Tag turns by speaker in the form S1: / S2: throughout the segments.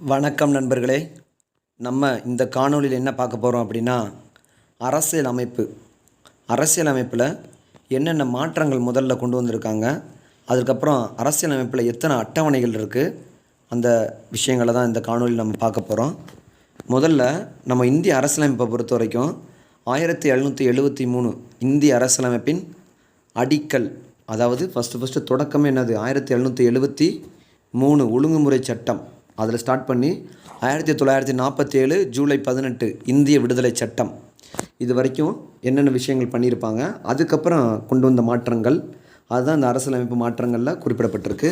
S1: வணக்கம் நண்பர்களே. நம்ம இந்த காணொளியில் என்ன பார்க்க போகிறோம் அப்படின்னா, அரசியல் அமைப்பில் என்னென்ன மாற்றங்கள் முதல்ல கொண்டு வந்திருக்காங்க, அதுக்கப்புறம் அரசியல் அமைப்பில் எத்தனை அட்டவணைகள் இருக்குது, அந்த விஷயங்களை தான் இந்த காணொளியில் நம்ம பார்க்க போகிறோம். முதல்ல நம்ம இந்திய அரசியலமைப்பை பொறுத்த வரைக்கும் 1773 இந்திய அரசியலமைப்பின் அடிக்கல், அதாவது ஃபஸ்ட்டு தொடக்கமே என்னது, 1773 ஒழுங்குமுறை சட்டம். அதில் ஸ்டார்ட் பண்ணி 1947 ஜூலை 18 இந்திய விடுதலை சட்டம். இது வரைக்கும் என்னென்ன விஷயங்கள் பண்ணியிருப்பாங்க, அதுக்கப்புறம் கொண்டு வந்த மாற்றங்கள், அதுதான் இந்த அரசியலமைப்பு மாற்றங்களில் குறிப்பிடப்பட்டிருக்கு.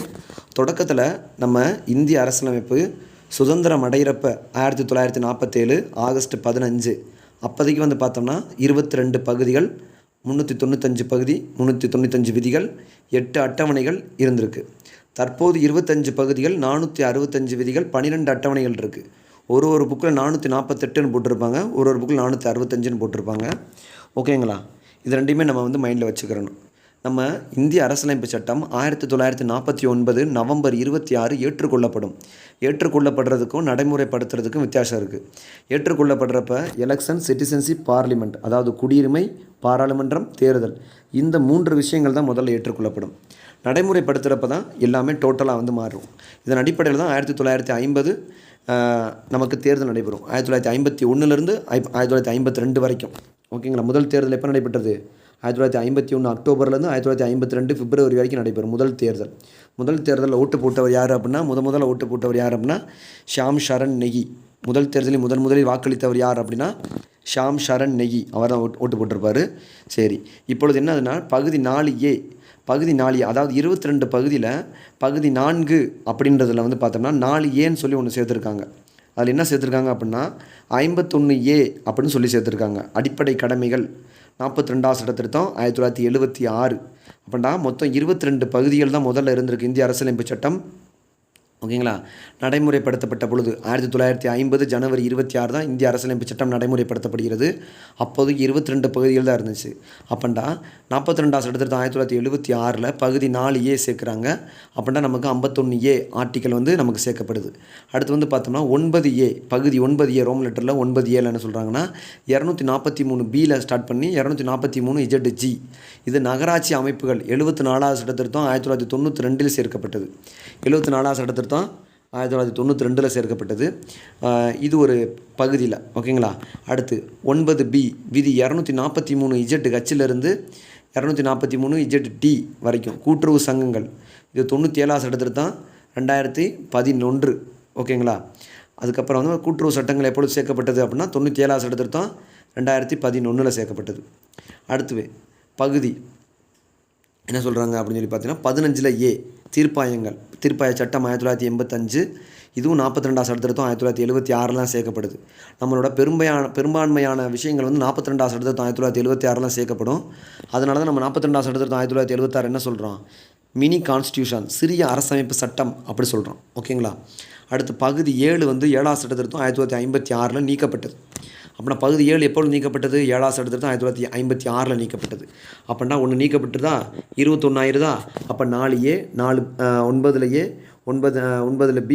S1: தொடக்கத்தில் நம்ம இந்திய அரசியலமைப்பு சுதந்திரம் அடைகிறப்ப 1947 ஆகஸ்ட் 15 அப்போதைக்கு வந்து பார்த்தோம்னா 22 பகுதிகள், 395 பகுதி, 395 விதிகள், 8 அட்டவணைகள் இருந்திருக்கு. தற்போது 25 பகுதிகள், 465 விதிகள், 12 அட்டவணைகள் இருக்குது. ஒரு புக்கில் 448ன்னு போட்டிருப்பாங்க, ஒரு புக்கில் 465ன்னு போட்டிருப்பாங்க. ஓகேங்களா? இது ரெண்டையுமே நம்ம வந்து மைண்டில் வச்சுக்கிறணும். நம்ம இந்திய அரசியலமைப்பு சட்டம் 1949 நவம்பர் 26 ஏற்றுக்கொள்ளப்படுறதுக்கும் நடைமுறைப்படுத்துறதுக்கும் வித்தியாசம் இருக்குது. ஏற்றுக்கொள்ளப்படுறப்ப எலெக்ஷன், சிட்டிசன்ஷிப், பார்லிமெண்ட், அதாவது குடியுரிமை, பாராளுமன்றம், தேர்தல், இந்த 3 விஷயங்கள் தான் முதல்ல ஏற்றுக்கொள்ளப்படும். நடைமுறைப்படுத்துகிறப்ப தான் எல்லாமே டோட்டலாக வந்து மாறும். இதன் அடிப்படையில் தான் 1950 நமக்கு தேர்தல் நடைபெறும். 1951 1952 வரைக்கும். ஓகேங்களா? முதல் தேர்தல் எப்போ நடைபெற்றது? 1951 அக்டோபர்லேருந்து 1952 பிப்ரவரி வரைக்கும் நடைபெறும் முதல் தேர்தல். முதல் தேர்தலில் ஓட்டு போட்டவர் யார் அப்படின்னா, முதல்ல ஓட்டு போட்டவர் யார் அப்படின்னா ஷாம் சரண் நெகி. முதல் தேர்தலில் முதலில் வாக்களித்தவர் யார் அப்படின்னா ஷாம் சரண் நெகி. அவர் தான் ஓட்டு போட்டிருப்பார். சரி, இப்பொழுது என்னதுன்னா பகுதி 4A, அதாவது 22 பகுதியில் பகுதி 4 அப்படின்றதில் வந்து பார்த்தோம்னா 4Aன்னு சொல்லி ஒன்று சேர்த்துருக்காங்க. அதில் என்ன சேர்த்துருக்காங்க அப்படின்னா 51A அப்படின்னு சொல்லி சேர்த்துருக்காங்க. அடிப்படை கடமைகள் 42வது சட்ட திருத்தம் 1976. அப்படின்னா மொத்தம் 22 பகுதிகள் தான் முதல்ல இருந்திருக்கு இந்திய அரசியலமைப்பு சட்டம். ஓகேங்களா? நடைமுறைப்படுத்தப்பட்ட பொழுது 1950 ஜனவரி 26 தான் இந்திய அரசியலமைப்பு சட்டம் நடைமுறைப்படுத்தப்படுகிறது. அப்போது 22 பகுதிகள் தான் இருந்துச்சு. அப்பண்டா 42வது சட்டத்திருத்தம் 1976 பகுதி 4A சேர்க்குறாங்க. அப்படின்னா நமக்கு 51A ஆர்டிக்கல் வந்து நமக்கு சேர்க்கப்படுது. அடுத்து வந்து பார்த்தோம்னா 9A, பகுதி 9A ரோம் லெட்டரில் 9Aல என்ன சொல்கிறாங்கன்னா 243Bயில் ஸ்டார்ட் பண்ணி 243ZG. இது நகராட்சி அமைப்புகள் 74வது சட்டத்திருத்தம் 1992 சேர்க்கப்பட்டது. 74வது சட்டத்திருத்தம் 1992 சேர்க்கப்பட்டது. இது ஒரு பகுதியில். ஓகேங்களா? அடுத்து 9B விதி 243ZHலேருந்து 243ZD வரைக்கும் கூட்டுறவு சங்கங்கள். இது 97வது சட்டத்திருத்தம் 2011. ஓகேங்களா? அதுக்கப்புறம் வந்து கூட்டுறவு சட்டங்கள் எப்பொழுது சேர்க்கப்பட்டது அப்படின்னா 97வது சட்டத்திருத்தம் 2011 சேர்க்கப்பட்டது. அடுத்து பகுதி என்ன சொல்கிறாங்க அப்படின்னு சொல்லி பார்த்தீங்கன்னா 15A தீர்ப்பாய சட்டம் 1985. இதுவும் 42வது சட்டத்திருத்தம் 1976 சேர்க்கப்படுது. நம்மளோட பெரும்பான்மையான விஷயங்கள் வந்து 42வது சட்டத்திருத்தம் 1976 சேர்க்கப்படும். அதனால தான் நம்ம 42வது சட்டத்திருத்தம் 1976 என்ன சொல்கிறோம், மினி கான்ஸ்டியூஷன், சிறிய அரசமைப்பு சட்டம் அப்படி சொல்கிறோம். ஓகேங்களா? அடுத்து பகுதி 7 வந்து 7வது சட்டத்திருத்தம் 1956 நீக்கப்பட்டது. அப்படின்னா பகுதி 7 எப்பொழுது நீக்கப்பட்டது? 7வது சட்டத்திருத்தம் 1956 நீக்கப்பட்டது. அப்படின்னா ஒன்று நீக்கப்பட்டுதா, 21 ஆயிருதா? அப்போ 4A, 9A, 9B,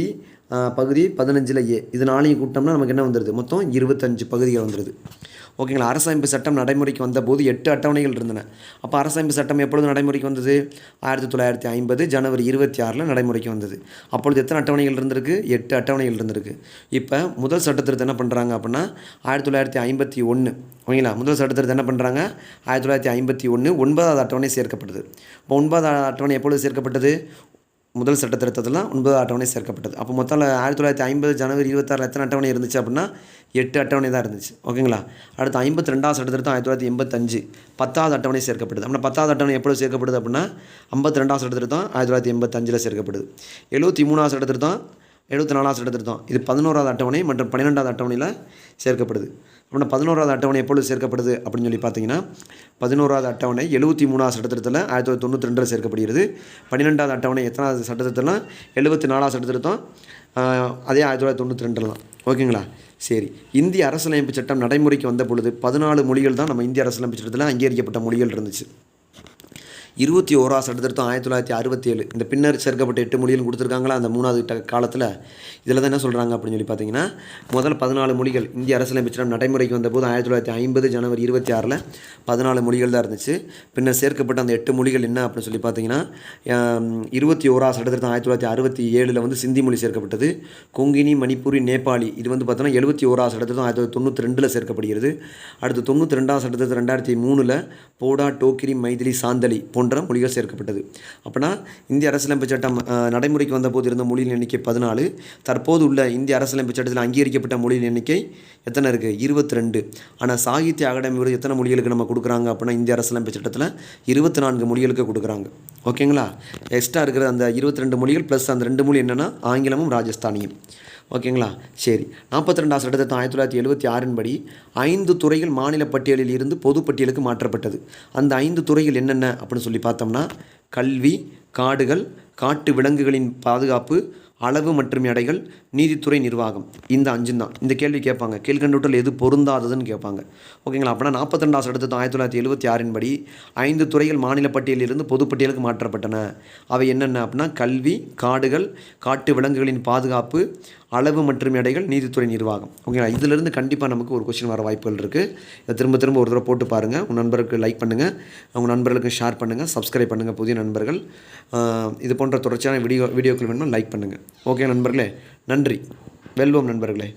S1: பகுதி 15A, இது 4 கூட்டம்னா நமக்கு என்ன வந்துடுது? மொத்தம் 25 பகுதிகள் வந்துடுது. ஓகேங்களா? அரசமைப்பு சட்டம் நடைமுறைக்கு வந்தபோது 8 அட்டவணைகள் இருந்தன. அப்போ அரசமைப்பு சட்டம் எப்பொழுது நடைமுறைக்கு வந்தது? 1950 ஜனவரி 26 நடைமுறைக்கு வந்தது. அப்பொழுது எத்தனை அட்டவணைகள் இருந்திருக்கு? 8 அட்டவணைகள் இருந்திருக்கு. இப்போ முதல் சட்டத்திருத்தம் என்ன பண்ணுறாங்க அப்படின்னா 1951. ஓகேங்களா? முதல் சட்டத்திருத்தம் என்ன பண்ணுறாங்க? 1951 9வது அட்டவணை சேர்க்கப்படுது. இப்போ 9வது அட்டவணை எப்பொழுது சேர்க்கப்பட்டது? முதல் சட்ட திருத்தத்தில் 9வது அட்டவணை சேர்க்கப்பட்டது. அப்போ மொத்தம் 1950 ஜனவரி 26 எத்தனை அட்டவணை இருந்துச்சு அப்படின்னா 8 அட்டவணை தான் இருந்துச்சு. ஓகேங்களா? அடுத்து 52வது சட்ட திருத்தம் 1985 10வது அட்டவணை சேர்க்கப்படுது. அப்படின்னா 10வது அட்டவணை எப்பொழுது சேர்க்கப்படுது அப்படின்னா 52வது சட்ட திருத்தம் 1985 சேர்க்கப்படுது. 73வது சட்ட திருத்தம், 74வது சட்ட திருத்தம், இது 11வது அட்டவணை மற்றும் 12வது அட்டவணையில் சேர்க்கப்படுது. அப்படின்னா 11வது அட்டவணை எப்பொழுது சேர்க்கப்படுது அப்படின்னு சொல்லி பார்த்தீங்கன்னா 11வது அட்டவணை 73வது சட்டத்திருத்தத்தில் 1992 சேர்க்கப்படுகிறது. 12வது அட்டவணை எத்தனாவது சட்டத்திருத்தம்னா 74வது சட்டத்திருத்தம், அதே 1992 தான். ஓகேங்களா? சரி, இந்திய அரசியலமைப்பு சட்டம் நடைமுறைக்கு வந்த பொழுது 14 மொழிகள் தான் நம்ம இந்திய அரசியலமைப்பு சட்டத்தில் அங்கீகரிக்கப்பட்ட மொழிகள் இருந்துச்சு. 21ஆம் சட்டத்திருத்தம் 1967 இந்த பின்னர் சேர்க்கப்பட்ட 8 மொழிகள் கொடுத்துருக்காங்களா அந்த 3வது காலத்தில். இதில் தான் என்ன சொல்கிறாங்க அப்படின்னு சொல்லி பார்த்தீங்கன்னா, முதல் 14 மொழிகள் இந்திய அரசியலமைப்பு சட்டம் நடைமுறைக்கு வந்தபோது 1950 ஜனவரி 26 14 மொழிகள் தான் இருந்துச்சு. பின்னர் சேர்க்கப்பட்ட அந்த 8 மொழிகள் என்ன அப்படின்னு சொல்லி பார்த்தீங்கன்னா, 21ஆம் சட்டத்திருத்தம் 1967 வந்து சிந்தி மொழி சேர்க்கப்பட்டது. கொங்கினி, மணிப்பூரி, நேபாளி இது வந்து பார்த்தோன்னா 71ஆம் சட்டத்திருத்தம் 1992 சேர்க்கப்படுகிறது. அடுத்து 92ஆம் சட்டத்திருத்தம் 2003 போடா, டோக்கிரி, மைதிலி, சாந்தலி போன்ற மொழிகள் சேர்க்கப்பட்டது. அப்படின்னா இந்திய அரசியலமைப்பு சட்டம் நடைமுறைக்கு வந்தபோது இருந்த மொழியின் எண்ணிக்கை 14. தற்போது உள்ள இந்திய அரசியலமைப்பு சட்டத்தில் அங்கீகரிக்கப்பட்ட மொழியின் எண்ணிக்கை எத்தனை இருக்குது? 22. ஆனால் சாகித்ய அகாடமி விருது எத்தனை மொழிகளுக்கு நம்ம கொடுக்குறாங்க அப்படின்னா இந்திய அரசியலமைப்பு சட்டத்தில் 24 மொழிகளுக்கு கொடுக்குறாங்க. ஓகேங்களா? எக்ஸ்ட்ரா இருக்கிற அந்த 22 மொழிகள் ப்ளஸ் அந்த 2 மொழி என்னென்னா ஆங்கிலமும் ராஜஸ்தானியும். ஓகேங்களா? சரி. 42ஆம் சட்டத்திருத்தம் 1976 படி 5 துறைகள் மாநில பட்டியலில் இருந்து பொதுப்பட்டியலுக்கு மாற்றப்பட்டது. அந்த 5 துறைகள் என்னென்ன அப்படின்னு சொல்லி பார்த்தோம்னா, கல்வி, காடுகள், காட்டு விலங்குகளின் பாதுகாப்பு, அளவு மற்றும் எடைகள், நீதித்துறை நிர்வாகம். இந்த 5 தான். இந்த கேள்வி கேட்பாங்க. கீழ்கண்டவற்றில் எது பொருந்தாததுன்னு கேட்பாங்க. ஓகேங்களா? அப்படின்னா 42ஆம் சட்டத்திருத்தம் 1976 படி 5 துறைகள் மாநில பட்டியலிலிருந்து பொதுப்பட்டியலுக்கு மாற்றப்பட்டன. அவை என்னென்ன அப்படின்னா, கல்வி, காடுகள், காட்டு விலங்குகளின் பாதுகாப்பு, அளவு மற்றும் எடைகள், நீதித்துறை நிர்வாகம். ஓகேங்களா? இதிலிருந்து கண்டிப்பாக நமக்கு ஒரு கொஸ்டின் வர வாய்ப்புகள் இருக்குது. இதை திரும்ப திரும்ப ஒரு தடவை போட்டு பாருங்கள். உங்கள் நண்பர்களுக்கு லைக் பண்ணுங்கள், உங்கள் நண்பர்களுக்கு ஷேர் பண்ணுங்கள், சப்ஸ்கிரைப் பண்ணுங்கள் புதிய நண்பர்கள். இது போன்ற தொடர்ச்சியான வீடியோக்கள் வேணும்னா லைக் பண்ணுங்கள். ஓகே நண்பர்களே, நன்றி. வெல்வோம் நண்பர்களே.